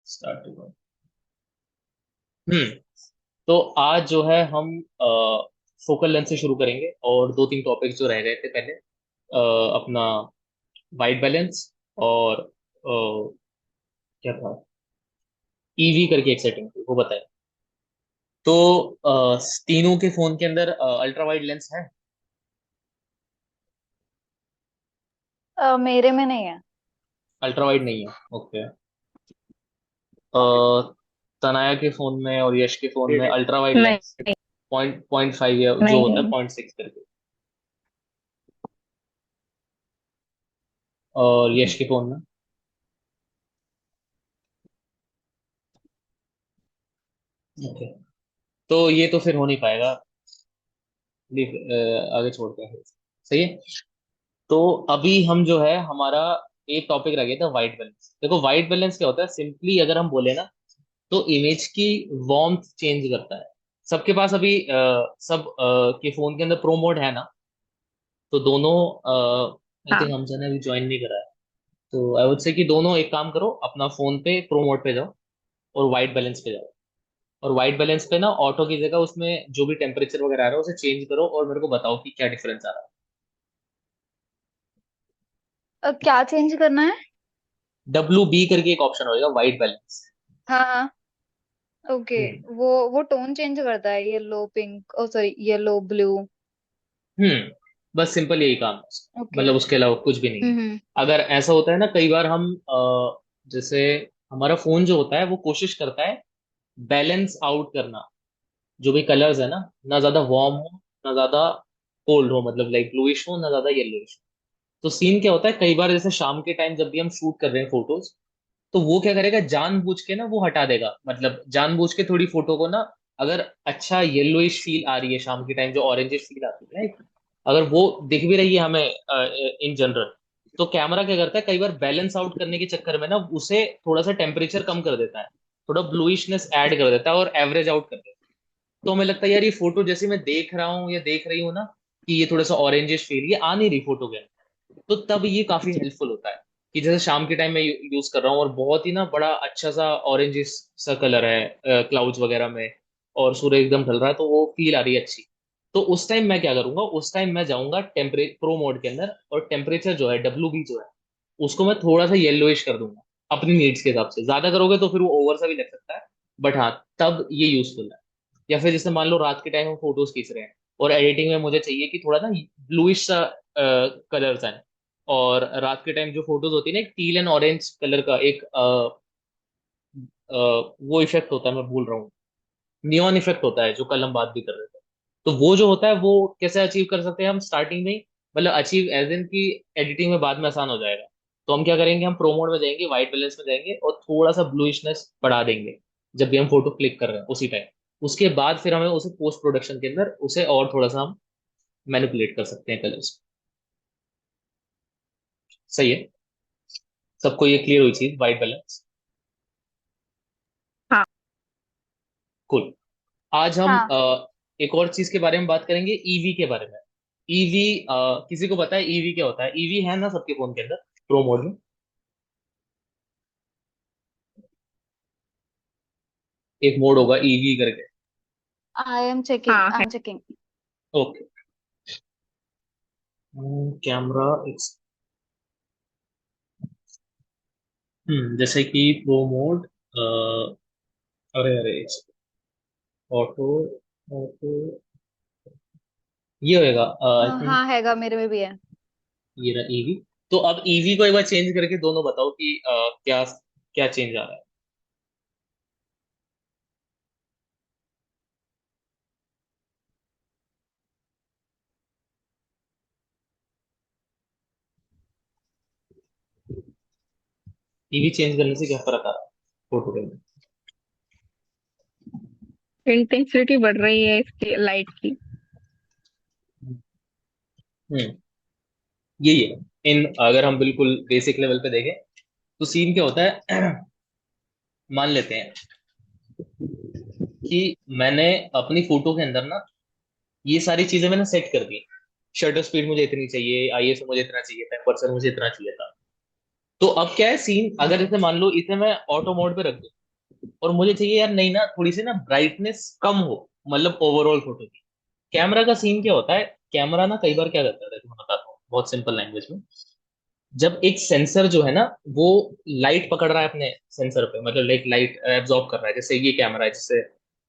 Start हुआ। हम्म। तो आज जो है हम फोकल लेंथ से शुरू करेंगे और दो तीन टॉपिक्स जो रह गए थे पहले, अपना वाइट बैलेंस और क्या था, ईवी करके एक सेटिंग थी वो बताए। तो तीनों के फोन के अंदर अल्ट्रा वाइड लेंस है। मेरे में नहीं है। अल्ट्रा वाइड नहीं है, ओके। तनाया के फोन में और यश के फोन में अल्ट्रा वाइड नहीं लेंस पॉइंट पॉइंट फाइव है, जो नहीं होता है है। 0.6 करके। और यश के फोन में ओके। तो ये तो फिर हो नहीं पाएगा। आगे छोड़ते हैं। सही है। तो अभी हम जो है हमारा एक टॉपिक रह गया था वाइट बैलेंस। देखो वाइट बैलेंस क्या होता है, सिंपली अगर हम बोले ना, तो इमेज की वार्मथ चेंज करता है। सबके पास अभी सब के फोन के अंदर प्रो मोड है ना। तो दोनों, आई थिंक हाँ। हमसे ने अभी ज्वाइन नहीं करा है। तो आई वुड से कि दोनों एक काम करो, अपना फोन पे प्रो मोड पे जाओ और वाइट बैलेंस पे जाओ। और वाइट बैलेंस पे ना ऑटो की जगह उसमें जो भी टेम्परेचर वगैरह आ रहा है उसे चेंज करो और मेरे को बताओ कि क्या डिफरेंस आ रहा है। क्या चेंज करना है? WB करके एक ऑप्शन होगा, वाइट बैलेंस। हाँ हाँ। ओके। हम्म। वो टोन चेंज करता है, येलो पिंक, ओ सॉरी, येलो ब्लू। हम्म। बस सिंपल यही काम है उसका। ओके। मतलब उसके अलावा कुछ भी नहीं है। हम्म। अगर ऐसा होता है ना, कई बार हम जैसे हमारा फोन जो होता है वो कोशिश करता है बैलेंस आउट करना। जो भी कलर्स है ना, ना ज्यादा वार्म हो ना ज्यादा कोल्ड हो, मतलब लाइक ब्लूइश हो ना ज्यादा येलोइश। तो सीन क्या होता है, कई बार जैसे शाम के टाइम जब भी हम शूट कर रहे हैं फोटोज, तो वो क्या करेगा, जानबूझ के ना वो हटा देगा, मतलब जानबूझ के थोड़ी फोटो को ना, अगर अच्छा येलोइश फील आ रही है शाम के टाइम, जो ऑरेंजिश फील आती है ना, अगर वो दिख भी रही है हमें इन जनरल, तो कैमरा क्या करता है, कई बार बैलेंस आउट करने के चक्कर में ना उसे थोड़ा सा टेम्परेचर कम कर देता है, थोड़ा ब्लूइशनेस ऐड कर देता है और एवरेज आउट कर देता है। तो हमें लगता है यार ये फोटो जैसे मैं देख रहा हूँ या देख रही हूँ ना, कि ये थोड़ा सा ऑरेंजिश फील ये आ नहीं रही फोटो के अंदर। तो तब ये काफी हेल्पफुल होता है कि जैसे शाम के टाइम में यूज कर रहा हूँ और बहुत ही ना बड़ा अच्छा सा ऑरेंजिश सा कलर है क्लाउड्स वगैरह में, और सूर्य एकदम ढल रहा है, तो वो फील आ रही है अच्छी। तो उस टाइम मैं क्या करूंगा, उस टाइम मैं जाऊंगा टेम्परे प्रो मोड के अंदर, और टेम्परेचर जो है WB जो है उसको मैं थोड़ा सा येलोइश कर दूंगा, अपनी नीड्स के हिसाब से। ज्यादा करोगे तो फिर वो ओवर सा भी लग सकता है, बट हाँ, तब ये यूजफुल है। या फिर जैसे मान लो रात के टाइम हम फोटोज खींच रहे हैं और एडिटिंग में मुझे चाहिए कि थोड़ा ना ब्लूइश सा कलर्स आए, और रात के टाइम जो फोटोज होती है ना, एक टील एंड ऑरेंज कलर का एक वो इफेक्ट होता है, मैं भूल रहा हूँ, नियॉन इफेक्ट होता है, जो कल हम बात भी कर रहे थे। तो वो जो होता है वो कैसे अचीव कर सकते हैं हम स्टार्टिंग में ही, मतलब अचीव एज इन की एडिटिंग में बाद में आसान हो जाएगा। तो हम क्या करेंगे, हम प्रो मोड में जाएंगे, व्हाइट बैलेंस में जाएंगे और थोड़ा सा ब्लूइशनेस बढ़ा देंगे जब भी हम फोटो क्लिक कर रहे हैं उसी टाइम। उसके बाद फिर हमें उसे पोस्ट प्रोडक्शन के अंदर उसे और थोड़ा सा हम मैनिपुलेट कर सकते हैं कलर्स। सही है। सबको ये क्लियर हुई चीज, व्हाइट बैलेंस। हाँ कुल। आज हम हाँ। एक और चीज के बारे में बात करेंगे, ईवी के बारे में। ईवी, किसी को पता है ईवी क्या होता है? ईवी है ना सबके फोन के अंदर प्रो मोड में, एक मोड होगा ईवी करके। आई है। Am checking. ओके। कैमरा, जैसे कि प्रो मोड, अरे अरे, ऑटो, ऑटो, ये होएगा आई थिंक। हाँ हैगा, मेरे में भी है। ये रहा ईवी। तो अब ईवी को एक बार चेंज करके दोनों बताओ कि क्या क्या चेंज आ रहा है। ईवी चेंज करने से क्या फर्क आ रहा है फोटो के अंदर? इंटेंसिटी बढ़ रही है इसकी लाइट की। हम्म। यही है। इन अगर हम बिल्कुल बेसिक लेवल पे देखें, तो सीन क्या होता है, मान लेते हैं कि मैंने अपनी फोटो के अंदर ना ये सारी चीजें मैंने सेट कर दी। शटर स्पीड मुझे इतनी चाहिए, ISO मुझे इतना चाहिए, टेम्परेचर मुझे इतना चाहिए था। तो अब क्या है सीन, अगर जैसे मान लो इसे मैं ऑटो मोड पे रख दूं, और मुझे चाहिए यार नहीं ना, थोड़ी सी ना ब्राइटनेस कम हो, मतलब ओवरऑल फोटो की। कैमरा का सीन क्या होता है, कैमरा ना कई बार क्या करता है, देखो मैं बताता हूँ बहुत सिंपल लैंग्वेज में। जब एक सेंसर जो है ना, वो लाइट पकड़ रहा है अपने सेंसर पे, मतलब लाइक लाइट एब्जॉर्ब कर रहा है, जैसे ये कैमरा है जिससे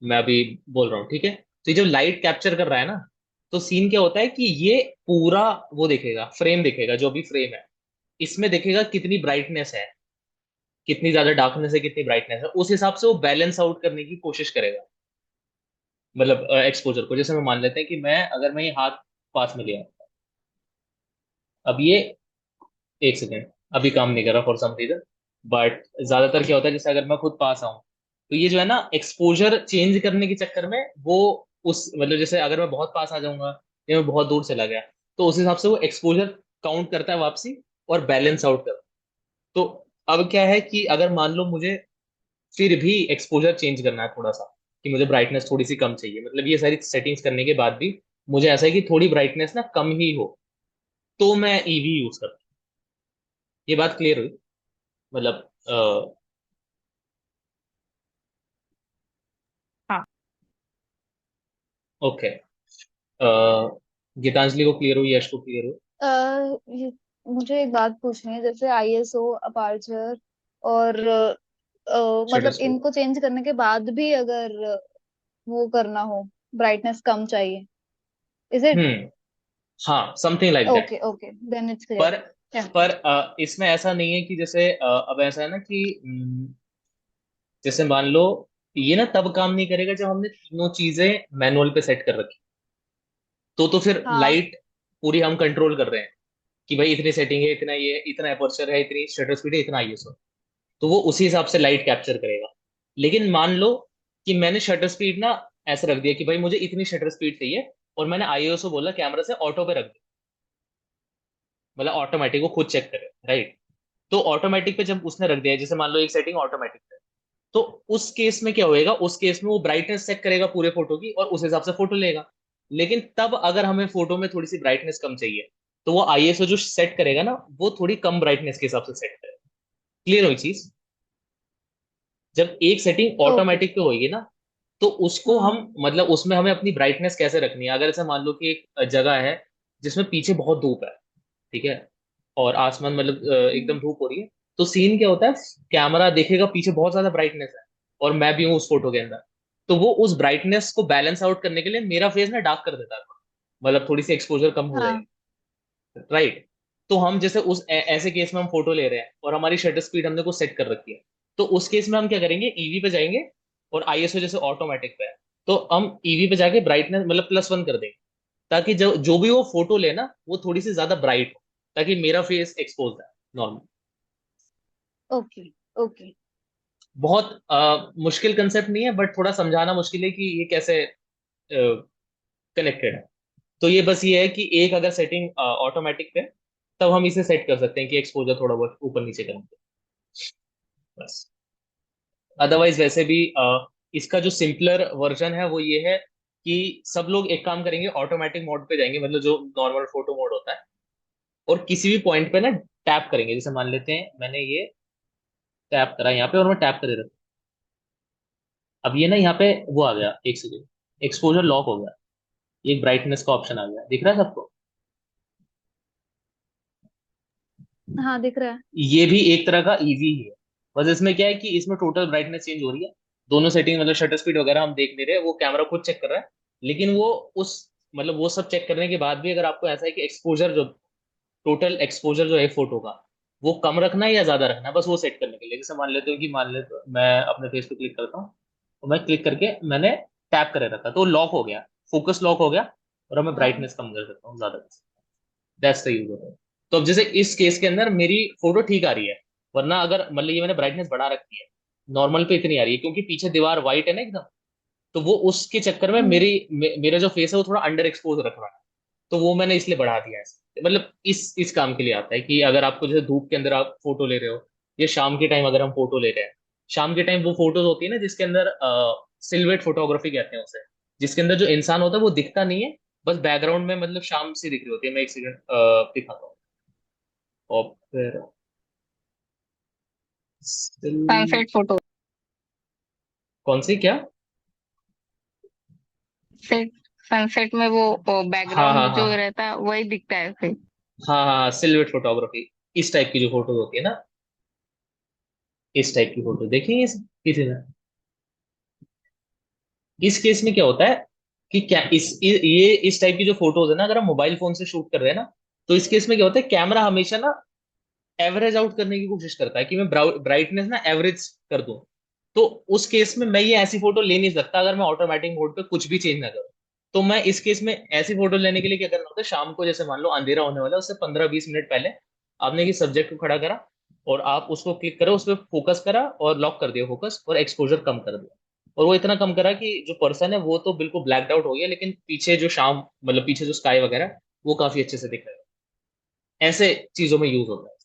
मैं अभी बोल रहा हूँ, ठीक है। तो ये जो लाइट कैप्चर कर रहा है ना, तो सीन क्या होता है कि ये पूरा वो देखेगा, फ्रेम देखेगा, जो भी फ्रेम है, इसमें देखेगा कितनी ब्राइटनेस है, कितनी ज्यादा डार्कनेस है, कितनी ब्राइटनेस है, उस हिसाब से वो बैलेंस आउट करने की कोशिश करेगा, मतलब एक्सपोजर को। जैसे मैं मान लेते हैं कि मैं, अगर मैं ये हाथ पास में लिया, अब ये, एक सेकेंड, अभी काम नहीं कर रहा फॉर सम रीजन, बट ज्यादातर क्या होता है, जैसे अगर मैं खुद पास आऊं, तो ये जो है ना एक्सपोजर चेंज करने के चक्कर में वो, उस मतलब जैसे अगर मैं बहुत पास आ जाऊंगा या मैं बहुत दूर चला गया, तो उस हिसाब से वो एक्सपोजर काउंट करता है वापसी, और बैलेंस आउट करता है। तो अब क्या है कि अगर मान लो मुझे फिर भी एक्सपोजर चेंज करना है थोड़ा सा, कि मुझे ब्राइटनेस थोड़ी सी कम चाहिए, मतलब ये सारी सेटिंग्स करने के बाद भी मुझे ऐसा है कि थोड़ी ब्राइटनेस ना कम ही हो, तो मैं ईवी यूज करता हूँ। ये बात क्लियर हुई? मतलब हाँ। ओके। गीतांजलि को क्लियर हुई, यश को क्लियर हुई? ये, मुझे एक बात पूछनी है, जैसे आईएसओ, अपार्चर और शटर मतलब स्पीड। इनको चेंज करने के बाद भी अगर वो करना हो, ब्राइटनेस कम चाहिए, इज इट? हम्म। हाँ, something like that. Okay okay, then it's पर क्लियर। पर इसमें ऐसा नहीं है कि जैसे अब ऐसा है ना कि जैसे मान लो, ये ना तब काम नहीं करेगा जब हमने तीनों चीजें मैनुअल पे सेट कर रखी, तो फिर हाँ लाइट पूरी हम कंट्रोल कर रहे हैं, कि भाई इतनी सेटिंग है, इतना ये, इतना एपर्चर है, इतनी शटर स्पीड है, इतना आईएसओ, तो वो उसी हिसाब से लाइट कैप्चर करेगा। लेकिन मान लो कि मैंने शटर स्पीड ना ऐसे रख दिया कि भाई मुझे इतनी शटर स्पीड चाहिए, और मैंने आईएसओ बोला कैमरा से ऑटो पे रख दिया, मतलब ऑटोमेटिक वो खुद चेक करे, राइट। तो ऑटोमेटिक पे जब उसने रख दिया, जैसे मान लो एक सेटिंग ऑटोमेटिक पे, तो उस केस में क्या होएगा, उस केस में वो ब्राइटनेस चेक करेगा पूरे फोटो की, और उस हिसाब से फोटो लेगा। लेकिन तब अगर हमें फोटो में थोड़ी सी ब्राइटनेस कम चाहिए, तो वो आईएसओ जो सेट करेगा ना, वो थोड़ी कम ब्राइटनेस के हिसाब से सेट करेगा। क्लियर हुई चीज? जब एक सेटिंग ओके। ऑटोमेटिक पे होगी ना, तो उसको हम, हाँ। मतलब उसमें हमें अपनी ब्राइटनेस कैसे रखनी है, अगर ऐसे मान लो कि एक जगह है जिसमें पीछे बहुत धूप है, ठीक है, और आसमान मतलब एकदम हम्म। धूप हो रही है, तो सीन क्या होता है, कैमरा देखेगा पीछे बहुत ज्यादा ब्राइटनेस है, और मैं भी हूँ उस फोटो के अंदर, तो वो उस ब्राइटनेस को बैलेंस आउट करने के लिए मेरा फेस ना डार्क कर देता है थोड़ा, मतलब थोड़ी सी एक्सपोजर कम हो हाँ। जाएगी, राइट। तो हम जैसे उस ऐसे केस में हम फोटो ले रहे हैं, और हमारी शटर स्पीड हमने को सेट कर रखी है, तो उस केस में हम क्या करेंगे, ईवी पे जाएंगे, और आईएसओ जैसे ऑटोमेटिक पे है, तो हम ईवी पे जाके ब्राइटनेस मतलब +1 कर देंगे, ताकि जो जो भी वो फोटो लेना वो थोड़ी सी ज्यादा ब्राइट हो, ताकि मेरा फेस एक्सपोज है नॉर्मल। Okay okay. बहुत मुश्किल कंसेप्ट नहीं है, बट थोड़ा समझाना मुश्किल है कि ये कैसे कनेक्टेड है। तो ये बस ये है कि एक अगर सेटिंग ऑटोमेटिक पे, तब हम इसे सेट कर सकते हैं कि एक्सपोजर थोड़ा बहुत ऊपर नीचे करेंगे, बस। अदरवाइज वैसे भी इसका जो सिंपलर वर्जन है वो ये है कि सब लोग एक काम करेंगे, ऑटोमेटिक मोड पे जाएंगे, मतलब जो नॉर्मल फोटो मोड होता है, और किसी भी पॉइंट पे ना टैप करेंगे, जैसे मान लेते हैं मैंने ये टैप करा यहाँ पे, और मैं टैप करे रखा, अब ये ना यहाँ पे वो आ गया, एक सेकेंड, एक्सपोजर लॉक हो गया, एक ब्राइटनेस का ऑप्शन आ गया, दिख रहा है सबको? हाँ दिख रहा है। ये भी एक तरह का इजी ही है, बस इसमें क्या है कि इसमें टोटल ब्राइटनेस चेंज हो रही है, दोनों सेटिंग मतलब शटर स्पीड वगैरह हम देख नहीं रहे, वो कैमरा खुद चेक कर रहा है। लेकिन वो उस, मतलब वो सब चेक करने के बाद भी अगर आपको ऐसा है कि एक्सपोजर जो, टोटल एक्सपोजर जो है फोटो का, वो कम रखना है या ज्यादा रखना है, बस वो सेट करने के लिए, जैसे मान लेते हो कि, मान लेते हो मैं अपने फेस पे क्लिक करता हूँ, तो मैं क्लिक करके मैंने टैप करे रखा, तो लॉक हो गया, फोकस लॉक हो गया, और अब मैं हाँ। ब्राइटनेस कम कर सकता हूँ ज्यादा। That's the use of it. तो अब जैसे इस केस के अंदर मेरी फोटो ठीक आ रही है, वरना अगर मतलब ये मैंने ब्राइटनेस बढ़ा रखी है, नॉर्मल पे इतनी आ रही है क्योंकि पीछे दीवार वाइट है ना एकदम, तो वो उसके चक्कर में हम्म। मेरा जो फेस है वो थोड़ा अंडर एक्सपोज रख रहा है, तो वो मैंने इसलिए बढ़ा दिया है, मतलब इस काम के लिए आता है कि अगर आपको जैसे धूप के अंदर आप फोटो ले रहे हो, या शाम के टाइम अगर हम फोटो ले रहे हैं, शाम के टाइम वो फोटोज होती है ना जिसके अंदर सिल्वेट फोटोग्राफी कहते हैं उसे, जिसके अंदर जो इंसान होता है वो दिखता नहीं है, बस बैकग्राउंड में मतलब शाम सी दिख रही होती है। मैं एक सेकंड दिखाता हूँ, और फिर still- सनसेट फोटो। कौन सी क्या? सेट सनसेट में वो हाँ हाँ बैकग्राउंड जो हाँ रहता है वही दिखता है फिर। हाँ हाँ, सिल्वेट फोटोग्राफी, इस टाइप की जो फोटोज होती है ना, इस टाइप की फोटो देखी है किसी ने? इस केस में क्या होता है कि क्या ये इस टाइप की जो फोटोज है ना, अगर हम मोबाइल फोन से शूट कर रहे हैं ना, तो इस केस में क्या होता है, कैमरा हमेशा ना एवरेज आउट करने की कोशिश करता है कि मैं ब्राइटनेस ना एवरेज कर दूं। तो उस केस में मैं ये ऐसी फोटो ले नहीं सकता अगर मैं ऑटोमेटिक मोड पे कुछ भी चेंज ना करूं। तो मैं इस केस में ऐसी फोटो लेने के लिए क्या करना होता है, शाम को जैसे मान लो अंधेरा होने वाला है, उससे 15-20 मिनट पहले आपने किसी सब्जेक्ट को खड़ा करा और आप उसको क्लिक करो, उस पर फोकस करा और लॉक कर दिया फोकस, और एक्सपोजर कम कर दिया। और वो इतना कम करा कि जो पर्सन है वो तो बिल्कुल ब्लैकड आउट हो गया, लेकिन पीछे जो शाम मतलब पीछे जो स्काई वगैरह है, वो काफी अच्छे से दिख रहा है। ऐसे चीजों में यूज होता है।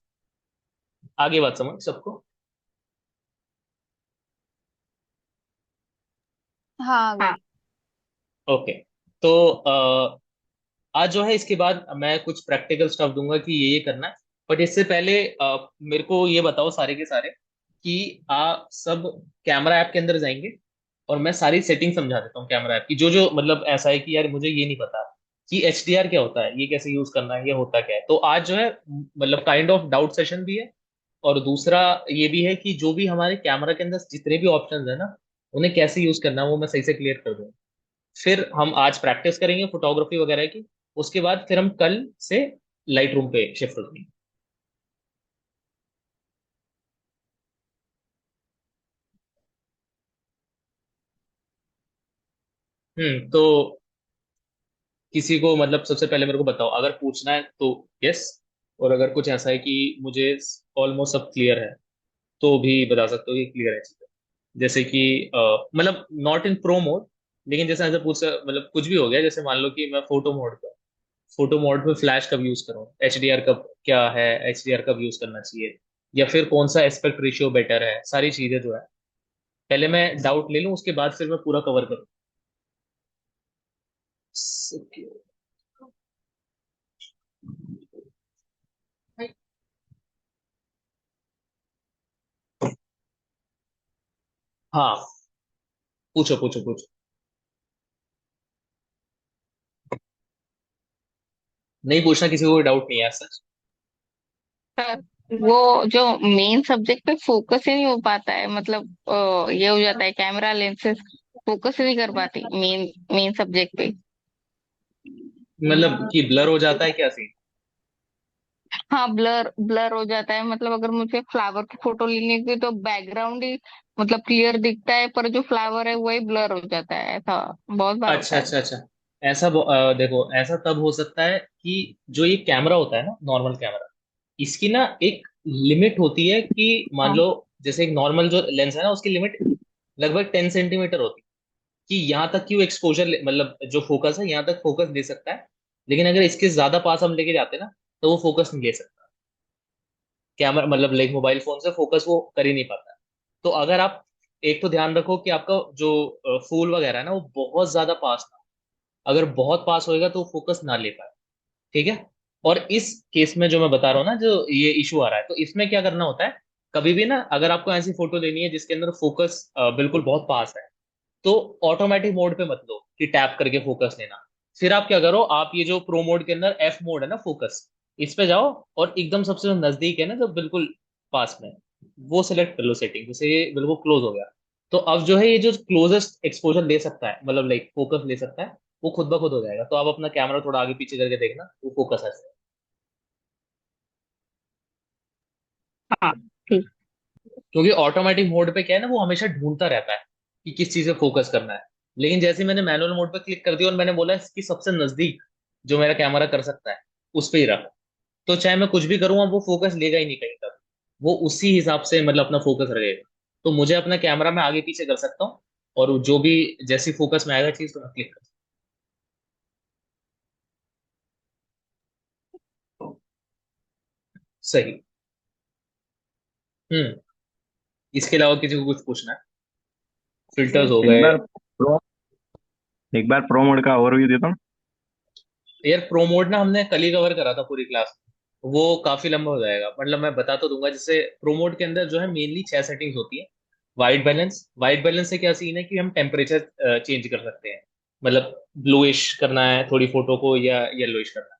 आगे बात समझ सबको? हाँ आ हाँ। गई। ओके। तो आज जो है इसके बाद मैं कुछ प्रैक्टिकल स्टफ दूंगा कि ये करना है। बट इससे पहले मेरे को ये बताओ सारे के सारे कि आप सब कैमरा ऐप के अंदर जाएंगे, और मैं सारी सेटिंग समझा देता हूँ कैमरा ऐप की, जो जो मतलब ऐसा है कि यार मुझे ये नहीं पता कि HDR क्या होता है, ये कैसे यूज करना है, ये होता क्या है। तो आज जो है मतलब काइंड ऑफ डाउट सेशन भी है, और दूसरा ये भी है कि जो भी हमारे कैमरा के अंदर जितने भी ऑप्शंस है ना, उन्हें कैसे यूज करना है वो मैं सही से क्लियर कर दूंगा। फिर हम आज प्रैक्टिस करेंगे फोटोग्राफी वगैरह की, उसके बाद फिर हम कल से लाइट रूम पे शिफ्ट हो जाएंगे। तो किसी को मतलब सबसे पहले मेरे को बताओ, अगर पूछना है तो यस, और अगर कुछ ऐसा है कि मुझे ऑलमोस्ट सब क्लियर है तो भी बता सकते हो कि क्लियर है चीजें। जैसे कि मतलब नॉट इन प्रो मोड, लेकिन जैसे ऐसा पूछ मतलब कुछ भी हो गया, जैसे मान लो कि मैं फोटो मोड पे, फोटो मोड में फ्लैश कब यूज करूँ, HDR कब क्या है, HDR कब यूज करना चाहिए, या फिर कौन सा एस्पेक्ट रेशियो बेटर है, सारी चीजें जो है पहले मैं डाउट ले लूं, उसके बाद फिर मैं पूरा कवर करूँ। हाँ, पूछो पूछो पूछो। नहीं पूछना, किसी को कोई डाउट नहीं है सच। सर, वो जो मेन सब्जेक्ट पे फोकस ही नहीं हो पाता है, मतलब ये हो जाता है कैमरा लेंसेज फोकस ही नहीं कर पाती मेन मेन सब्जेक्ट पे। मतलब कि ब्लर हो जाता है क्या सीन? हाँ, ब्लर ब्लर हो जाता है, मतलब अगर मुझे फ्लावर की फोटो लेनी होगी तो बैकग्राउंड ही मतलब क्लियर दिखता है, पर जो फ्लावर है वही ब्लर हो जाता है, ऐसा बहुत बार होता अच्छा है। अच्छा अच्छा। ऐसा देखो, ऐसा तब हो सकता है कि जो ये कैमरा होता है ना, नॉर्मल कैमरा, इसकी ना एक लिमिट होती है कि मान हाँ। लो जैसे एक नॉर्मल जो लेंस है ना, उसकी लिमिट लगभग 10 सेंटीमीटर होती है, कि यहाँ तक की वो एक्सपोजर मतलब जो फोकस है यहाँ तक फोकस दे सकता है। लेकिन अगर इसके ज्यादा पास हम लेके जाते हैं ना, तो वो फोकस नहीं ले सकता। कैमरा मतलब लाइक मोबाइल फोन से फोकस वो कर ही नहीं पाता। तो अगर आप एक तो ध्यान रखो कि आपका जो फूल वगैरह है ना, वो बहुत ज्यादा पास ना हो। अगर बहुत पास होएगा तो फोकस ना ले पाए। ठीक है। और इस केस में जो मैं बता रहा हूँ ना, जो ये इशू आ रहा है, तो इसमें क्या करना होता है, कभी भी ना अगर आपको ऐसी फोटो लेनी है जिसके अंदर फोकस बिल्कुल बहुत पास है, तो ऑटोमेटिक मोड पे मत लो कि टैप करके फोकस लेना। फिर आप क्या करो, आप ये जो प्रो मोड के अंदर F मोड है ना फोकस, इस पे जाओ, और एकदम सबसे जो नजदीक है ना, जो बिल्कुल पास में है, वो सेलेक्ट कर लो सेटिंग, जैसे ये बिल्कुल क्लोज हो गया। तो अब जो है ये जो क्लोजेस्ट एक्सपोजर ले सकता है, मतलब लाइक फोकस ले सकता है, वो खुद ब खुद हो जाएगा। तो आप अपना कैमरा थोड़ा आगे पीछे करके देखना, वो फोकस आ जाएगा। हाँ, ठीक। क्योंकि ऑटोमेटिक मोड पे क्या है ना, वो हमेशा ढूंढता रहता है कि किस चीज पे फोकस करना है। लेकिन जैसे ही मैंने मैनुअल मोड पे क्लिक कर दिया और मैंने बोला इसकी सबसे नजदीक जो मेरा कैमरा कर सकता है, उस पे ही रखा, तो चाहे मैं कुछ भी करूंगा वो फोकस लेगा ही नहीं कहीं तक। वो उसी हिसाब से मतलब अपना फोकस रहेगा। तो मुझे अपना कैमरा में आगे पीछे कर सकता हूँ, और जो भी जैसी फोकस में आएगा चीज तो मैं क्लिक कर सकता हूँ। सही। हम्म। इसके अलावा किसी को कुछ पूछना है? फिल्टर्स हो एक गए। बार प्रो एक बार प्रो मोड का ओवरव्यू देता हूँ। यार प्रोमोड ना हमने कल ही कवर करा था पूरी क्लास में, वो काफी लंबा हो जाएगा, मतलब मैं बता तो दूंगा। जैसे प्रोमोड के अंदर जो है मेनली 6 सेटिंग्स होती है। वाइट बैलेंस से क्या सीन है कि हम टेम्परेचर चेंज कर सकते हैं, मतलब ब्लूइश करना है थोड़ी फोटो को या येलोइश करना है।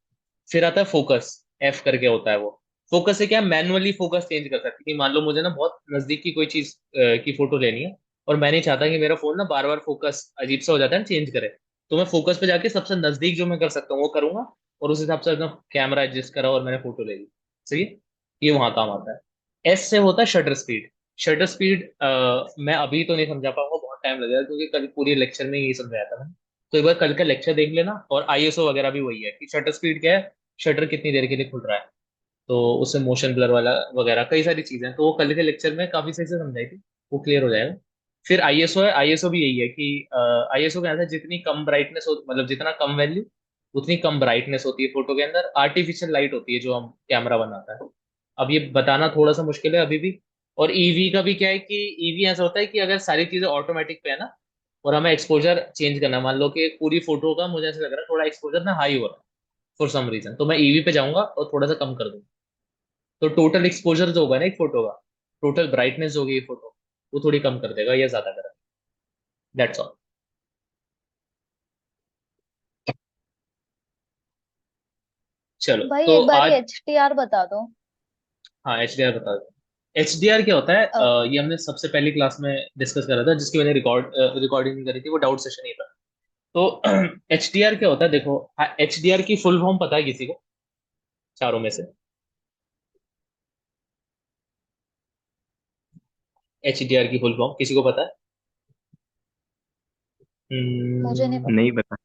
फिर आता है फोकस, एफ करके होता है वो। फोकस से क्या मैनुअली फोकस चेंज कर सकते हैं, कि मान लो मुझे ना बहुत नजदीक की कोई चीज की फोटो लेनी है, और मैं नहीं चाहता कि मेरा फोन ना बार बार फोकस अजीब सा हो जाता है ना चेंज करे, तो मैं फोकस पे जाके सबसे नजदीक जो मैं कर सकता हूँ वो करूंगा, और उस हिसाब से एकदम कैमरा एडजस्ट करा और मैंने फोटो ले ली। सही है, ये वहां काम आता है। एस से होता है शटर स्पीड। शटर स्पीड मैं अभी तो नहीं समझा पाऊंगा, बहुत टाइम लगेगा, क्योंकि कल पूरी लेक्चर में यही समझाया था मैंने। तो एक बार कल का लेक्चर देख लेना, और आईएसओ वगैरह भी वही है कि शटर स्पीड क्या है, शटर कितनी देर के लिए खुल रहा है, तो उससे मोशन ब्लर वाला वगैरह कई सारी चीजें हैं, तो वो कल के लेक्चर में काफी सही से समझाई थी, वो क्लियर हो जाएगा। फिर आईएसओ है, आईएसओ भी यही है कि आईएसओ का है जितनी कम ब्राइटनेस हो, मतलब जितना कम वैल्यू उतनी कम ब्राइटनेस होती है फोटो के अंदर, आर्टिफिशियल लाइट होती है जो हम कैमरा बनाता है। अब ये बताना थोड़ा सा मुश्किल है अभी भी। और ईवी का भी क्या है कि ईवी ऐसा होता है कि अगर सारी चीजें ऑटोमेटिक पे है ना, और हमें एक्सपोजर चेंज करना है, मान लो कि पूरी फोटो का मुझे ऐसा लग रहा है थोड़ा एक्सपोजर ना हाई हो रहा है फॉर सम रीजन, तो मैं ईवी पे जाऊंगा और थोड़ा सा कम कर दूंगा, तो टोटल एक्सपोजर जो होगा ना एक फोटो का, टोटल ब्राइटनेस जो होगी ये फोटो, वो थोड़ी कम कर देगा या ज्यादा करेगा। That's all. चलो भाई तो एक बार आज, एच टी आर बता दो। हाँ एचडीआर बता दो। एचडीआर क्या होता है, अ, ये हमने सबसे पहली क्लास में डिस्कस करा था, जिसकी मैंने रिकॉर्डिंग नहीं करी थी, वो डाउट सेशन ही था। तो एचडीआर क्या होता है देखो, एचडीआर की फुल फॉर्म पता है किसी को, चारों में से? एचडीआर की फुल फॉर्म किसी को पता है? मुझे नहीं पता। नहीं बता।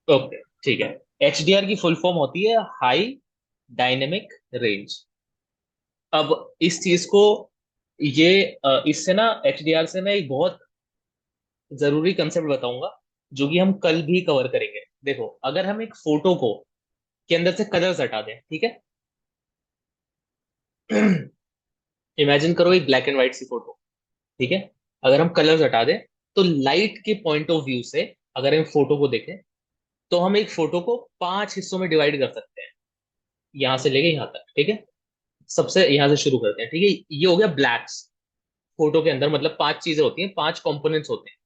ओके, ठीक है। एचडीआर की फुल फॉर्म होती है हाई डायनेमिक रेंज। अब इस चीज को, ये इससे ना एचडीआर से मैं एक बहुत जरूरी कंसेप्ट बताऊंगा, जो कि हम कल भी कवर करेंगे। देखो, अगर हम एक फोटो को के अंदर से कलर्स हटा दें, ठीक है, इमेजिन करो एक ब्लैक एंड व्हाइट सी फोटो, ठीक है, अगर हम कलर्स हटा दें, तो लाइट के पॉइंट ऑफ व्यू से अगर हम फोटो को देखें, तो हम एक फोटो को 5 हिस्सों में डिवाइड कर सकते हैं, यहां से लेके यहां तक, ठीक है। सबसे यहां से शुरू करते हैं, ठीक है, ये हो गया ब्लैक्स। फोटो के अंदर मतलब 5 चीजें होती हैं, 5 कंपोनेंट्स होते हैं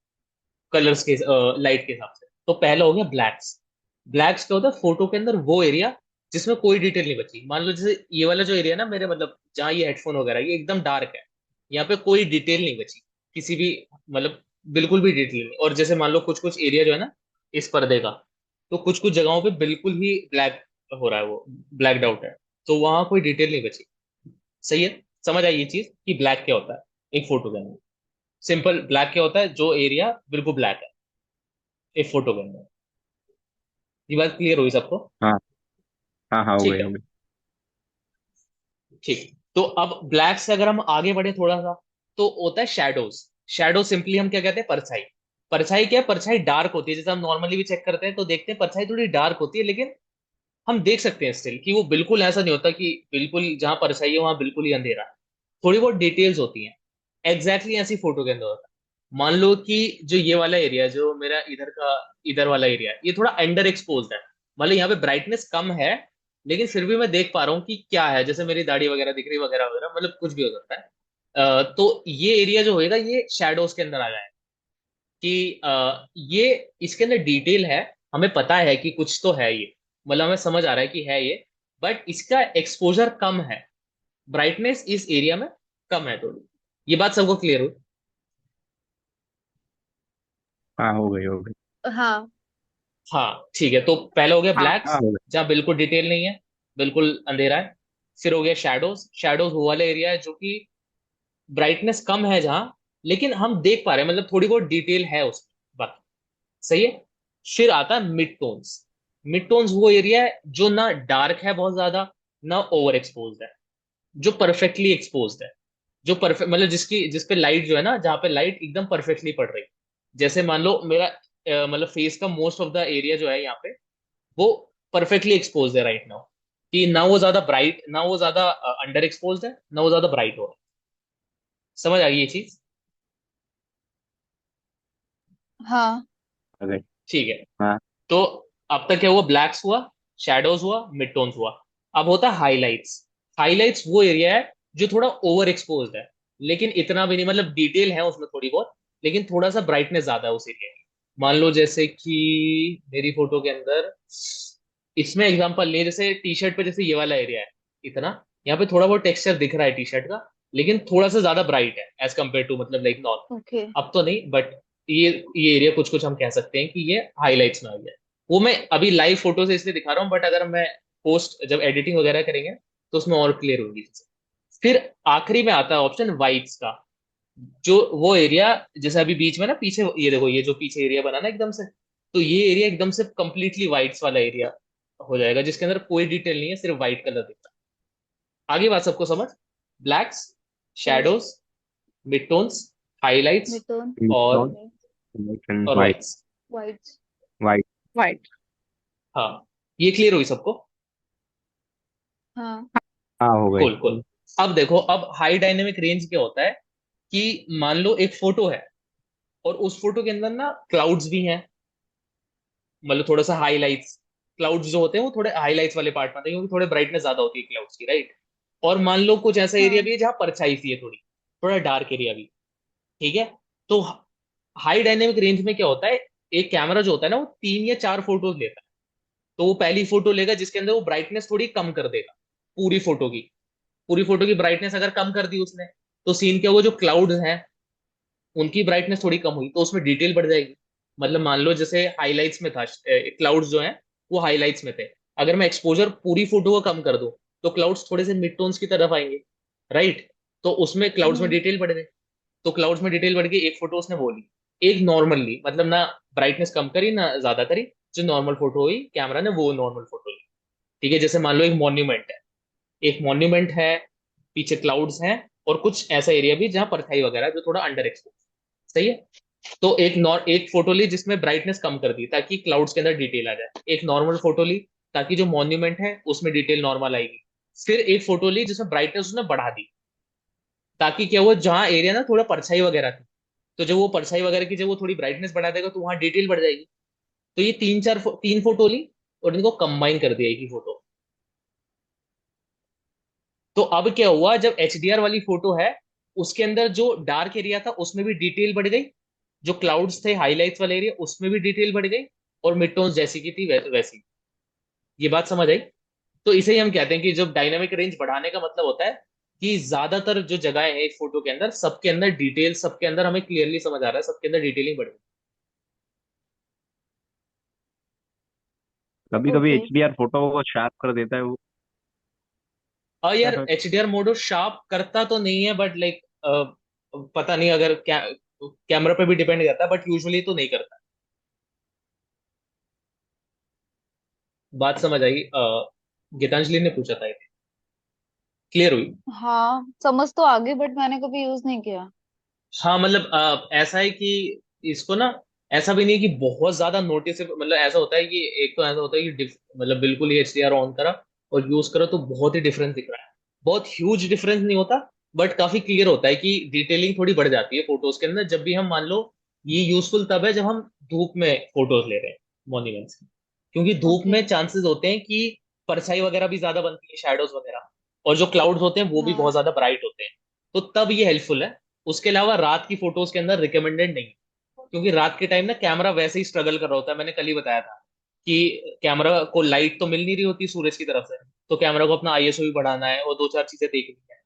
कलर्स के, लाइट के हिसाब से। तो पहला हो गया ब्लैक्स। ब्लैक्स क्या होता है, फोटो के अंदर वो एरिया जिसमें कोई डिटेल नहीं बची। मान लो जैसे ये वाला जो एरिया ना मेरे, मतलब जहाँ ये हेडफोन वगैरह, ये एकदम डार्क है, यहाँ पे कोई डिटेल नहीं बची किसी भी, मतलब बिल्कुल भी डिटेल नहीं। और जैसे मान लो कुछ कुछ एरिया जो है ना इस पर्दे का, तो कुछ कुछ जगहों पे बिल्कुल ही ब्लैक हो रहा है, वो ब्लैक आउट है, तो वहां कोई डिटेल नहीं बची। सही है, समझ आई ये चीज कि ब्लैक क्या होता है एक फोटो के अंदर। सिंपल, ब्लैक क्या होता है, जो एरिया बिल्कुल ब्लैक है एक फोटो के अंदर। ये बात क्लियर हुई सबको? हाँ हाँ हाँ, हो ठीक गई हो है, गई। ठीक। तो अब ब्लैक से अगर हम आगे बढ़े थोड़ा सा, तो होता है शेडोज। शेडो सिंपली हम क्या कहते हैं, परछाई। परछाई क्या है, परछाई डार्क होती है, जैसे हम नॉर्मली भी चेक करते हैं तो देखते हैं परछाई थोड़ी डार्क होती है, लेकिन हम देख सकते हैं स्टिल कि वो बिल्कुल ऐसा नहीं होता कि बिल्कुल जहां परछाई है वहां बिल्कुल ही अंधेरा है। थोड़ी बहुत डिटेल्स होती हैं। एग्जैक्टली ऐसी फोटो के अंदर होता है। मान लो कि जो ये वाला एरिया, जो मेरा इधर का, इधर वाला एरिया है, ये थोड़ा अंडर एक्सपोज्ड है, मतलब यहाँ पे ब्राइटनेस कम है, लेकिन फिर भी मैं देख पा रहा हूँ कि क्या है, जैसे मेरी दाढ़ी वगैरह दिख रही वगैरह वगैरह, मतलब कुछ भी हो सकता है। तो ये एरिया जो होएगा ये शैडोज के अंदर आ जाएगा, कि ये इसके अंदर डिटेल है, हमें पता है कि कुछ तो है ये, मतलब हमें समझ आ रहा है कि है ये, बट इसका एक्सपोजर कम है, ब्राइटनेस इस एरिया में कम है थोड़ी। ये बात सबको क्लियर हो? हाँ, हो गई हो गई। हाँ। हाँ, ठीक है। तो पहला हो गया हाँ। हाँ, ब्लैक्स, हो गई। जहाँ बिल्कुल डिटेल नहीं है, बिल्कुल अंधेरा है। फिर हो गया शैडोज। शैडोज वो वाला एरिया है जो कि ब्राइटनेस कम है जहाँ, लेकिन हम देख पा रहे हैं, मतलब थोड़ी बहुत डिटेल है उसमें बाकी। सही है। फिर आता है मिड टोन्स। मिड टोन्स वो एरिया है जो ना डार्क है बहुत ज्यादा, ना ओवर एक्सपोज्ड है, जो परफेक्टली एक्सपोज्ड है, जो परफेक्ट, मतलब जिसकी, जिस पे लाइट जो है ना, जहाँ पे लाइट एकदम परफेक्टली पड़ रही है। जैसे मान लो मेरा मतलब फेस का मोस्ट ऑफ द एरिया जो है यहाँ पे, वो परफेक्टली एक्सपोज है राइट नाउ, कि ना वो ज्यादा ब्राइट, ना वो ज्यादा अंडर एक्सपोज है, ना वो ज्यादा ब्राइट हो रहा है। समझ आ गई ये चीज? हाँ। आ गई। ठीक है। हाँ तो अब तक क्या हुआ, ब्लैक्स हुआ, शैडोज हुआ, मिड टोन्स हुआ। अब होता है हाईलाइट्स। हाईलाइट्स वो एरिया है जो थोड़ा ओवर एक्सपोज्ड है, लेकिन इतना भी नहीं, मतलब डिटेल है उसमें थोड़ी बहुत, लेकिन थोड़ा सा ब्राइटनेस ज्यादा है उस एरिया की। मान लो जैसे कि मेरी फोटो के अंदर, इसमें एग्जांपल ले, जैसे टी शर्ट पे जैसे ये वाला एरिया है इतना, यहाँ पे थोड़ा बहुत टेक्सचर दिख रहा है टी शर्ट का, लेकिन थोड़ा सा ज्यादा ब्राइट है एज कम्पेयर टू मतलब लाइक ओके। नॉर्मल। अब तो नहीं, बट ये एरिया कुछ कुछ हम कह सकते हैं कि ये हाईलाइट्स में आ गया है। वो मैं अभी लाइव फोटो से इसलिए दिखा रहा हूँ, बट अगर मैं पोस्ट जब एडिटिंग वगैरह करेंगे तो उसमें और क्लियर होगी। फिर आखिरी में आता है ऑप्शन वाइट्स का, जो वो एरिया, जैसे अभी बीच में ना पीछे ये देखो, ये जो पीछे एरिया बना ना एकदम से, तो ये एरिया एकदम से कंप्लीटली वाइट्स वाला एरिया हो जाएगा, जिसके अंदर कोई डिटेल नहीं है, सिर्फ व्हाइट कलर दिखता है। आगे बात सबको समझ? Blacks, yes. Shadows, mid tones, highlights midtone. और टोन, ओके। ब्लैक एंड और white. Whites. White. White. White. हाँ, ये क्लियर हुई सबको? हाँ। हाँ, हो गई। Cool cool. अब देखो, अब हाई डायनेमिक रेंज क्या होता है कि मान लो एक फोटो है, और उस फोटो के अंदर ना क्लाउड्स भी हैं, मतलब थोड़ा सा हाईलाइट्स, क्लाउड्स जो होते हैं वो थोड़े हाईलाइट्स वाले पार्ट में आते हैं, क्योंकि थोड़े ब्राइटनेस ज्यादा होती है क्लाउड्स की, राइट? और मान लो कुछ ऐसा एरिया हाँ। भी है जहाँ परछाई सी है थोड़ी, थोड़ा डार्क एरिया भी, ठीक है? तो हाई डायनेमिक रेंज में क्या होता है, एक कैमरा जो होता है ना वो 3 या 4 फोटोज लेता है। तो वो पहली फोटो लेगा जिसके अंदर वो ब्राइटनेस थोड़ी कम कर देगा, पूरी फोटो की, पूरी फोटो की ब्राइटनेस अगर कम कर दी उसने, तो सीन क्या होगा, जो क्लाउड्स हैं उनकी ब्राइटनेस थोड़ी कम हुई तो उसमें डिटेल बढ़ जाएगी। मतलब मान लो जैसे हाइलाइट्स में था, क्लाउड्स जो हैं वो हाइलाइट्स में थे, अगर मैं एक्सपोजर पूरी फोटो को कम कर दूं तो क्लाउड्स थोड़े से मिड टोन्स की तरफ आएंगे, राइट? तो उसमें क्लाउड्स में हम्म। डिटेल बढ़ गई। तो क्लाउड्स में डिटेल बढ़ गई, एक फोटो उसने वो ली, एक नॉर्मल ली, मतलब ना ब्राइटनेस कम करी ना ज्यादा करी, जो नॉर्मल फोटो हुई कैमरा ने वो नॉर्मल फोटो ली। ठीक है, जैसे मान लो एक मॉन्यूमेंट है, एक मॉन्यूमेंट है, पीछे क्लाउड्स हैं, और कुछ ऐसा एरिया भी जहाँ परछाई वगैरह है, जो थोड़ा अंडर एक्सपोज, सही है? तो एक फोटो ली जिसमें ब्राइटनेस कम कर दी ताकि क्लाउड्स के अंदर डिटेल आ जाए, एक नॉर्मल फोटो ली ताकि जो मॉन्यूमेंट है उसमें डिटेल नॉर्मल आएगी, फिर एक फोटो ली जिसमें ब्राइटनेस उसने बढ़ा दी, ताकि क्या हुआ, जहाँ एरिया ना थोड़ा परछाई वगैरह थी, तो जब वो परछाई वगैरह की जब वो थोड़ी ब्राइटनेस बढ़ा देगा तो वहां डिटेल बढ़ जाएगी। तो ये 3 फोटो ली और इनको कंबाइन कर दिया एक ही फोटो। तो अब क्या हुआ, जब एचडीआर वाली फोटो है उसके अंदर जो डार्क एरिया था उसमें भी डिटेल बढ़ गई, जो क्लाउड्स थे हाईलाइट्स वाले एरिया उसमें भी डिटेल बढ़ गई, और मिड टोन्स जैसी की थी वैसी। ये बात समझ आई? तो इसे ही हम कहते हैं कि जब डायनामिक रेंज बढ़ाने का मतलब होता है कि ज्यादातर जो जगह है एक फोटो के अंदर, सबके अंदर डिटेल, सबके अंदर हमें क्लियरली समझ आ रहा है, सबके अंदर डिटेलिंग बढ़ गई। कभी कभी ओके। एचडीआर फोटो को शार्प कर देता है वो। और क्या यार कर। एचडीआर मोड शार्प करता तो नहीं है, बट लाइक पता नहीं, अगर कैमरा पे भी डिपेंड करता है, बट यूजुअली तो नहीं करता। बात समझ आई? गीतांजलि ने पूछा था, क्लियर हुई? हाँ, समझ तो आ गई बट मैंने कभी यूज नहीं किया। हाँ, मतलब ऐसा है कि इसको ना, ऐसा भी नहीं है कि बहुत ज्यादा नोटिस, मतलब ऐसा होता है कि एक तो ऐसा होता है कि मतलब बिल्कुल ही एचडीआर ऑन करा और यूज करो तो बहुत ही डिफरेंस दिख रहा है, बहुत ह्यूज डिफरेंस नहीं होता, बट काफी क्लियर होता है कि डिटेलिंग थोड़ी बढ़ जाती है फोटोज के अंदर, जब भी हम मान लो, ये यूजफुल तब है जब हम धूप में फोटोज ले रहे हैं मॉन्यूमेंट्स की, क्योंकि धूप ओके। में चांसेस होते हैं कि परछाई वगैरह भी ज्यादा बनती है, शैडोज वगैरह, और जो क्लाउड्स होते हैं वो भी बहुत हाँ। ज्यादा ब्राइट होते हैं, तो तब ये हेल्पफुल है। उसके अलावा रात की फोटोज के अंदर रिकमेंडेड नहीं है, क्योंकि रात के टाइम ना कैमरा वैसे ही स्ट्रगल कर रहा होता है, मैंने कल ही बताया था कि कैमरा को लाइट तो मिल नहीं रही होती सूरज की तरफ से, तो कैमरा को अपना आईएसओ भी बढ़ाना है और 2 4 चीजें देखनी है,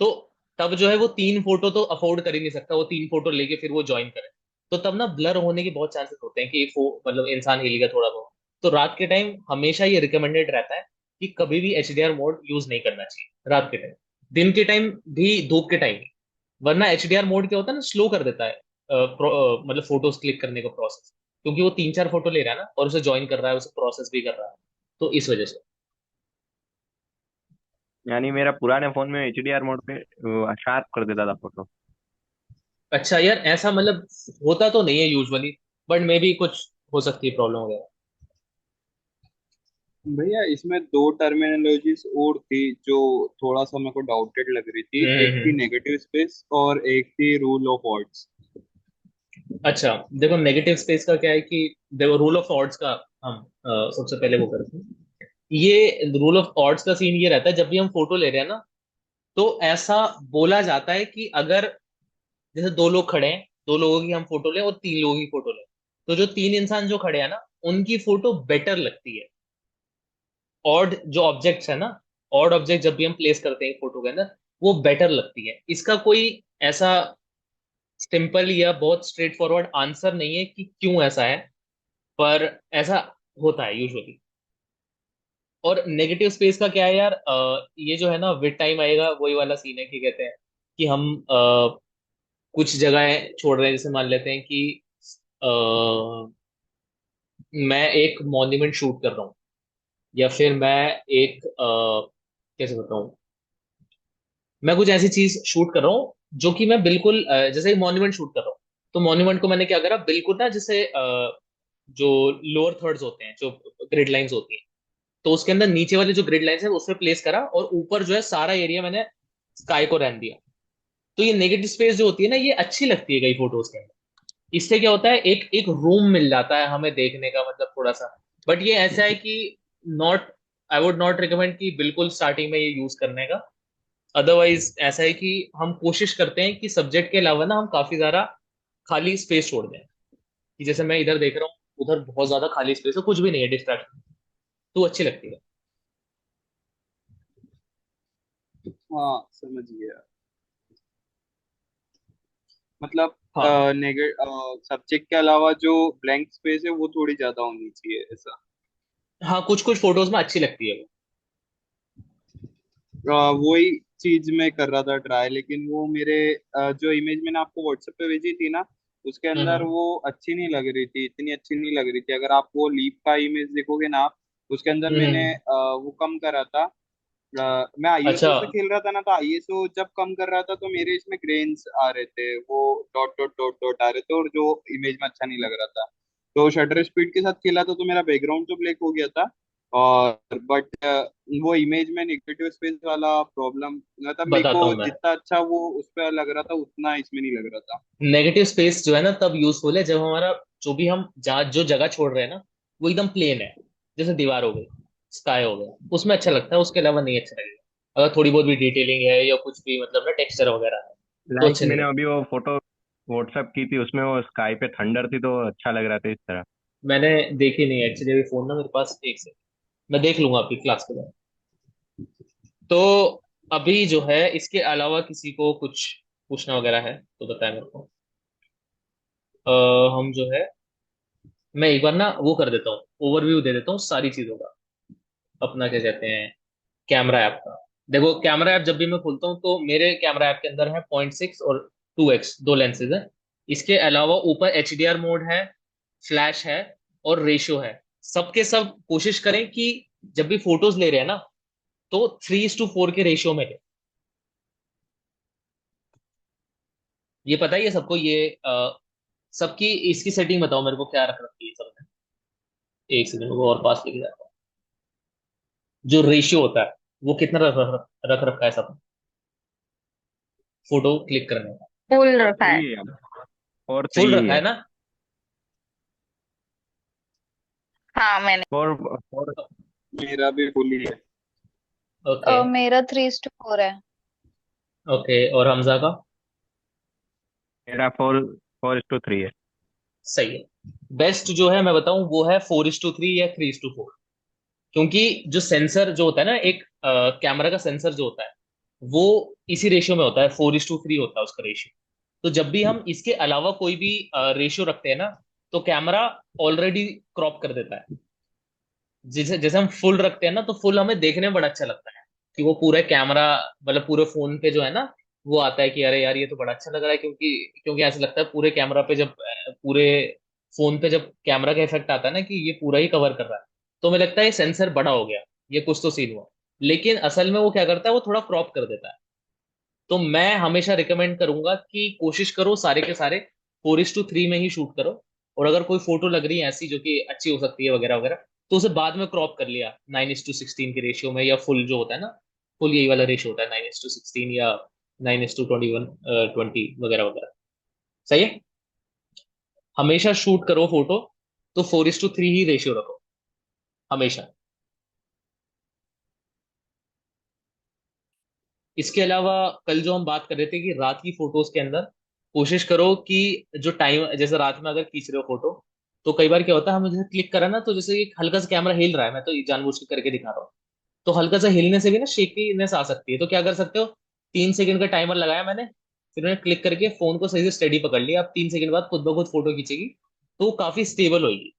तो तब जो है वो 3 फोटो तो अफोर्ड कर ही नहीं सकता, वो 3 फोटो लेके फिर वो ज्वाइन करे, तो तब ना ब्लर होने के बहुत चांसेस होते हैं कि मतलब इंसान हिल गया थोड़ा बहुत। तो रात के टाइम हमेशा ये रिकमेंडेड रहता है कि कभी भी एचडीआर मोड यूज नहीं करना चाहिए रात के टाइम, दिन के टाइम भी, धूप के टाइम, वरना एचडीआर मोड क्या होता है ना, स्लो कर देता है मतलब फोटोज क्लिक करने का प्रोसेस, क्योंकि वो 3 4 फोटो ले रहा है ना और उसे ज्वाइन कर रहा है, उसे प्रोसेस भी कर रहा है, तो इस वजह से। यानी मेरा पुराने फोन में एचडीआर मोड पे शार्प कर देता था फोटो। अच्छा यार, ऐसा मतलब होता तो नहीं है यूजुअली, बट मे बी कुछ हो सकती है प्रॉब्लम वगैरह। भैया इसमें दो टर्मिनोलॉजीज और थी जो थोड़ा सा मेरे को डाउटेड लग रही थी। एक थी हम्म। नेगेटिव स्पेस और एक थी रूल ऑफ ऑड्स। अच्छा, देखो नेगेटिव स्पेस का क्या है कि, देखो रूल ऑफ ऑड्स का हम सबसे पहले वो करते हैं। ये रूल ऑफ ऑड्स का सीन ये रहता है, जब भी हम फोटो ले रहे हैं ना, तो ऐसा बोला जाता है कि अगर जैसे दो लोग खड़े हैं, दो लोगों की हम फोटो लें और तीन लोगों की फोटो लें, तो जो तीन इंसान जो खड़े हैं ना, उनकी फोटो बेटर लगती है। ऑड जो ऑब्जेक्ट्स है ना, ऑड ऑब्जेक्ट जब भी हम प्लेस करते हैं फोटो के अंदर, वो बेटर लगती है। इसका कोई ऐसा सिंपल या बहुत स्ट्रेट फॉरवर्ड आंसर नहीं है कि क्यों ऐसा है, पर ऐसा होता है यूजुअली। और नेगेटिव स्पेस का क्या है यार, ये जो है ना, विद टाइम आएगा वही वाला सीन है कि कहते हैं कि हम कुछ जगहें छोड़ रहे हैं। जैसे मान लेते हैं कि अ, मैं एक मॉन्यूमेंट शूट कर रहा हूँ, या फिर मैं एक कैसे बताऊं, मैं कुछ ऐसी चीज शूट कर रहा हूँ जो कि मैं बिल्कुल जैसे एक मॉन्यूमेंट शूट कर रहा हूँ। तो मॉन्यूमेंट को मैंने क्या करा, बिल्कुल ना जैसे जो लोअर थर्ड्स होते हैं, जो ग्रिड लाइंस होती हैं, तो उसके अंदर नीचे वाले जो ग्रिड लाइंस है उसमें प्लेस करा, और ऊपर जो है सारा एरिया मैंने स्काई को रहने दिया। तो ये नेगेटिव स्पेस जो होती है ना, ये अच्छी लगती है कई फोटोज के अंदर। इससे क्या होता है, एक एक रूम मिल जाता है हमें देखने का, मतलब थोड़ा सा। बट ये ऐसा है कि not, I would not recommend कि बिल्कुल स्टार्टिंग में ये यूज करने का। अदरवाइज ऐसा है कि हम कोशिश करते हैं कि सब्जेक्ट के अलावा ना हम काफी ज्यादा खाली स्पेस छोड़ दें, कि जैसे मैं इधर देख रहा हूँ, उधर बहुत ज्यादा खाली स्पेस है, कुछ भी नहीं है डिस्ट्रैक्शन, तो अच्छी लगती है। हाँ समझ गया। मतलब हाँ। सब्जेक्ट के अलावा जो ब्लैंक स्पेस है वो थोड़ी ज्यादा होनी चाहिए ऐसा। हाँ, कुछ कुछ फोटोज में अच्छी लगती है वो। वही चीज मैं कर रहा था ट्राई, लेकिन वो मेरे जो इमेज मैंने आपको व्हाट्सएप पे भेजी थी ना, उसके अंदर हम्म। वो अच्छी नहीं लग रही थी, इतनी अच्छी नहीं लग रही थी। अगर आप वो लीप का इमेज देखोगे ना आप, उसके अंदर मैंने हम्म। वो कम करा था। मैं अच्छा। आईएसओ से खेल रहा था ना, तो आईएसओ जब कम कर रहा था तो मेरे इसमें ग्रेन्स आ रहे थे, वो डॉट डॉट डॉट डॉट आ रहे थे, और जो इमेज में अच्छा नहीं लग रहा था। तो शटर स्पीड के साथ खेला था तो मेरा बैकग्राउंड तो ब्लैक हो गया था। और बट वो इमेज में नेगेटिव स्पेस वाला प्रॉब्लम, मतलब मेरे बताता को हूँ मैं। जितना अच्छा वो उस पर लग रहा था उतना इसमें नहीं लग रहा था। नेगेटिव स्पेस जो है ना, तब यूजफुल है जब हमारा जो भी हम जहाँ जो जगह छोड़ रहे हैं ना, वो एकदम प्लेन है। जैसे दीवार हो गई, स्काई हो गया, उसमें अच्छा लगता है, उसके अलावा नहीं अच्छा लगेगा। अगर थोड़ी बहुत भी डिटेलिंग है या कुछ भी मतलब ना टेक्सचर वगैरह है, तो लाइक अच्छे नहीं मैंने लगते। अभी वो फोटो व्हाट्सएप की थी, उसमें वो स्काई पे थंडर थी तो अच्छा लग रहा था इस तरह। मैंने देखी नहीं एक्चुअली, अभी फोन ना मेरे पास, एक से मैं देख लूंगा आपकी क्लास के बाद। तो अभी जो है, इसके अलावा किसी को कुछ पूछना वगैरह है तो बताएं मेरे को। हम जो है, मैं एक बार ना वो कर देता हूँ, ओवरव्यू दे देता हूँ सारी चीजों का। अपना क्या कहते हैं, कैमरा ऐप का। देखो, कैमरा ऐप जब भी मैं खोलता हूँ तो मेरे कैमरा ऐप के अंदर है 0.6 और 2x, दो लेंसेज है। इसके अलावा ऊपर HDR मोड है, फ्लैश है, और रेशियो है। सबके सब कोशिश करें कि जब भी फोटोज ले रहे हैं ना, तो 3:4 के रेशियो में ले। ये पता ही है सबको ये, सबकी इसकी सेटिंग बताओ मेरे को, क्या रख रखी है सबने। एक सेकंड को और पास लेके जाता हूँ। जो रेशियो होता है, वो कितना रख रखा है सब, फोटो क्लिक करने का। फुल और रखा है। सही है अब। और फुल सही रखा है। है ना? हाँ मैंने। और मेरा भी फुल ही है। ओके। मेरा 3:4 है। ओके, और हमजा का? मेरा 4:3 है। सही है। बेस्ट जो है मैं बताऊं, वो है 4:3 या 3:4। क्योंकि जो सेंसर जो होता है ना, एक कैमरा का सेंसर जो होता है, वो इसी रेशियो में होता है, 4:3 होता है उसका रेशियो। तो जब भी हम इसके अलावा कोई भी रेशियो रखते हैं ना, तो कैमरा ऑलरेडी क्रॉप कर देता है। जैसे जैसे हम फुल रखते हैं ना, तो फुल हमें देखने में बड़ा अच्छा लगता है, कि वो पूरा कैमरा, मतलब पूरे फोन पे जो है ना, वो आता है कि अरे यार ये तो बड़ा अच्छा लग रहा है। क्योंकि क्योंकि ऐसा लगता है पूरे कैमरा पे जब पूरे फोन पे जब कैमरा का इफेक्ट आता है ना, कि ये पूरा ही कवर कर रहा है, तो हमें लगता है ये सेंसर बड़ा हो गया, ये कुछ तो सीन हुआ। लेकिन असल में वो क्या करता है, वो थोड़ा क्रॉप कर देता है। तो मैं हमेशा रिकमेंड करूंगा कि कोशिश करो सारे के सारे 4:3 में ही शूट करो। और अगर कोई फोटो लग रही है ऐसी जो कि अच्छी हो सकती है वगैरह वगैरह, तो उसे बाद में क्रॉप कर लिया 9:16 के रेशियो में, या फुल जो होता है ना, फुल यही वाला रेशियो होता है 9:16, या 9:21, 20 वगैरह वगैरह। सही है। हमेशा शूट करो फोटो, तो 4:3 ही रेशियो रखो, हमेशा। इसके अलावा कल जो हम बात कर रहे थे कि रात की फोटोज के अंदर कोशिश करो कि जो टाइम, जैसे रात में अगर खींच रहे हो फोटो, तो कई बार क्या होता है, हमें जैसे क्लिक करा ना, तो जैसे एक हल्का सा कैमरा हिल रहा है, मैं तो ये जानबूझ के करके दिखा रहा हूँ, तो हल्का सा हिलने से भी ना शेकीनेस आ सकती है। तो क्या कर सकते हो, 3 सेकंड का टाइमर लगाया मैंने, फिर मैंने क्लिक करके फोन को सही से स्टेडी पकड़ लिया, अब 3 सेकंड बाद खुद ब खुद फोटो खींचेगी, तो वो काफी स्टेबल होगी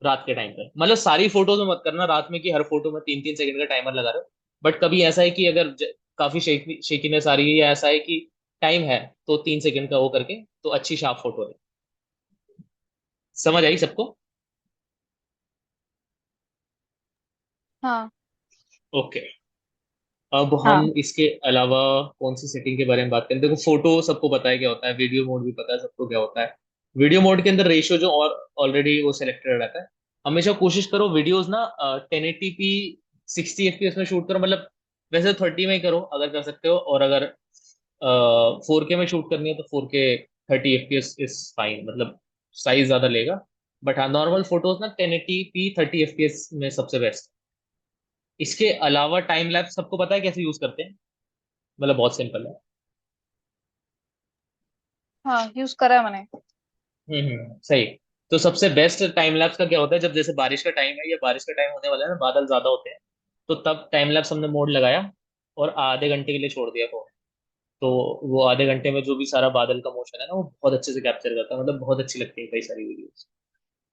रात के टाइम पे। मतलब सारी फोटोज में मत करना रात में कि हर फोटो में 3-3 सेकंड का टाइमर लगा रहे हो, बट कभी ऐसा है कि अगर काफी शेकीनेस आ रही है, या ऐसा है कि टाइम है, तो 3 सेकंड का वो करके तो अच्छी शार्प फोटो है। समझ आई सबको? हाँ। ओके। अब हम हाँ। इसके अलावा कौन सी सेटिंग के बारे में बात करें? देखो, फोटो सबको पता है क्या होता है, वीडियो मोड भी पता है सबको क्या होता है। वीडियो मोड के अंदर रेशियो जो और ऑलरेडी वो सिलेक्टेड रहता है। हमेशा कोशिश करो वीडियोस ना 1080p 60 fps में शूट करो, मतलब वैसे 30 में ही करो अगर कर सकते हो, और अगर 4K में शूट करनी है तो 4K 30 fps इज फाइन, मतलब साइज ज्यादा लेगा। बट हाँ, नॉर्मल फोटोज ना 1080p 30 fps में सबसे बेस्ट। इसके अलावा टाइम लैप्स सबको पता है कैसे यूज करते हैं, मतलब बहुत सिंपल है। हाँ, यूज करा है मैंने। सही। तो सबसे बेस्ट टाइम लैप्स का क्या होता है, जब जैसे बारिश का टाइम है या बारिश का टाइम होने वाला है ना, बादल ज्यादा होते हैं, तो तब टाइम लैप्स हमने मोड लगाया और आधे घंटे के लिए छोड़ दिया फोन। तो वो आधे घंटे में जो भी सारा बादल का मोशन है ना, वो बहुत अच्छे से कैप्चर करता है, मतलब बहुत अच्छी लगती है कई सारी वीडियोस।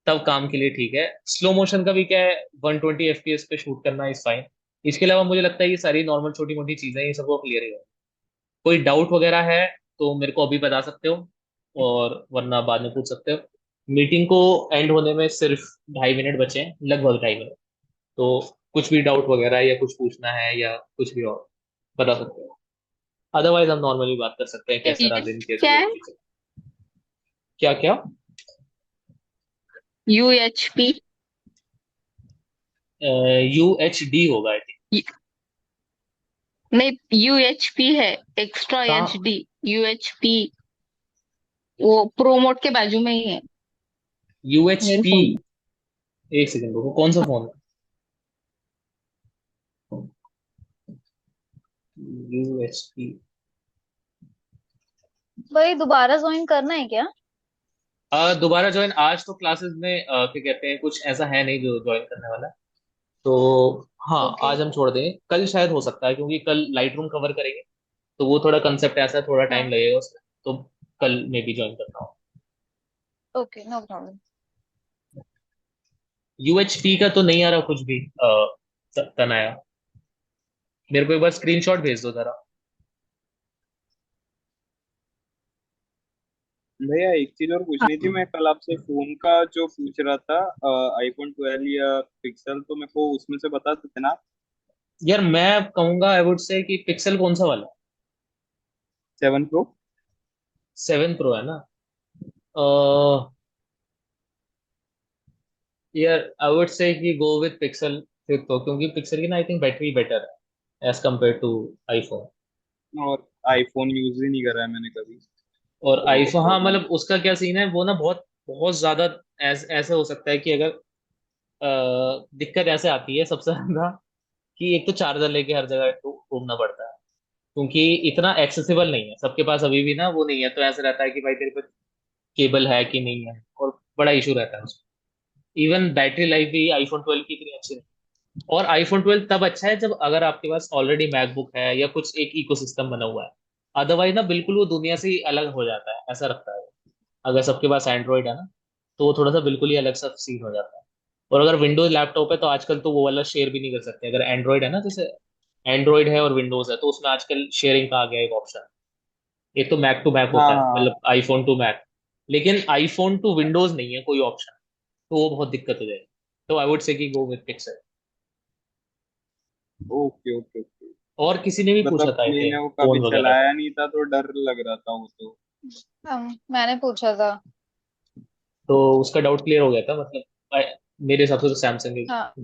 तब काम के लिए ठीक है। स्लो मोशन का भी क्या है, 120 fps पे शूट करना इज फाइन। इसके अलावा मुझे लगता है ये सारी नॉर्मल छोटी मोटी चीजें, ये सबको क्लियर ही है। कोई डाउट वगैरह है तो मेरे को अभी बता सकते हो, और वरना बाद में पूछ सकते हो। मीटिंग को एंड होने में सिर्फ 2.5 मिनट बचे हैं, लगभग 2.5 मिनट। तो कुछ भी डाउट वगैरह या कुछ पूछना है या कुछ भी और बता सकते हो। अदरवाइज हम नॉर्मली बात कर सकते हैं कैसा रहा दिन, कैसी क्या रही है? चीजें। क्या क्या? UHP? UHD होगा आई थिंक। नहीं, UHP है, एक्स्ट्रा कहाँ? HD। UHP वो प्रो मोड के बाजू में ही है मेरे UHP? फोन में। एक सेकंड रुको, कौन सा फोन है? UHP? भाई दोबारा ज्वाइन करना है क्या? दोबारा ज्वाइन आज तो क्लासेस में क्या कहते हैं, कुछ ऐसा है नहीं जो ज्वाइन करने वाला है। तो हाँ, ओके। आज हम छोड़ देंगे, कल शायद हो सकता है, क्योंकि कल लाइट रूम कवर करेंगे, तो वो थोड़ा कंसेप्ट ऐसा है, थोड़ा टाइम हाँ। लगेगा उसमें। तो कल में भी ज्वाइन करता हूँ। Okay, no problem. UHP का तो नहीं आ रहा कुछ भी तनाया। मेरे को एक बार स्क्रीनशॉट भेज दो जरा। भैया एक चीज और पूछनी थी, मैं कल आपसे फोन का जो पूछ रहा था, आईफोन 12 या पिक्सल, तो मेरे को उसमें से बता देते ना। यार मैं कहूंगा, आई वुड से कि पिक्सल कौन सा वाला? 7 Pro। 7 Pro है ना? अह यार आई वुड से कि गो विथ पिक्सल फिर, तो क्योंकि पिक्सल की ना आई थिंक बैटरी बेटर है एज कम्पेयर टू आईफोन। और आईफोन यूज ही नहीं करा है मैंने कभी, और तो आईफोन, हाँ प्रॉब्लम। मतलब उसका क्या सीन है, वो ना बहुत बहुत ज्यादा ऐसे हो सकता है कि अगर दिक्कत ऐसे आती है सबसे ज्यादा, कि एक तो चार्जर लेके हर जगह घूमना पड़ता है, क्योंकि इतना एक्सेसिबल नहीं है सबके पास अभी भी ना, वो नहीं है, तो ऐसे रहता है कि भाई तेरे पे केबल है कि नहीं है, और बड़ा इशू रहता है उसमें। इवन बैटरी लाइफ भी आईफोन 12 की इतनी अच्छी नहीं। और आईफोन 12 तब अच्छा है जब अगर आपके पास ऑलरेडी मैकबुक है या कुछ एक इकोसिस्टम बना हुआ है। अदरवाइज ना बिल्कुल वो दुनिया से ही अलग हो जाता है, ऐसा लगता है। अगर सबके पास एंड्रॉइड है ना, तो वो थोड़ा सा बिल्कुल ही अलग सा सीन हो जाता है। और अगर विंडोज लैपटॉप है तो आजकल तो वो वाला शेयर भी नहीं कर सकते, अगर एंड्रॉइड है ना, जैसे एंड्रॉइड है और विंडोज है, तो उसमें आजकल शेयरिंग का आ गया एक ऑप्शन। एक तो मैक टू मैक हाँ होता है, हाँ। मतलब आईफोन टू मैक, लेकिन आईफोन टू विंडोज नहीं है कोई ऑप्शन। तो वो बहुत दिक्कत हो जाएगी। तो आई वुड से कि go with pixel. Okay okay okay. और किसी ने भी पूछा मतलब था आई मैंने थिंक वो कभी फोन वगैरह का। चलाया नहीं था तो डर लग रहा था वो तो। मैंने पूछा था। तो उसका डाउट क्लियर हो गया था, मतलब मेरे हिसाब से तो सैमसंग हाँ।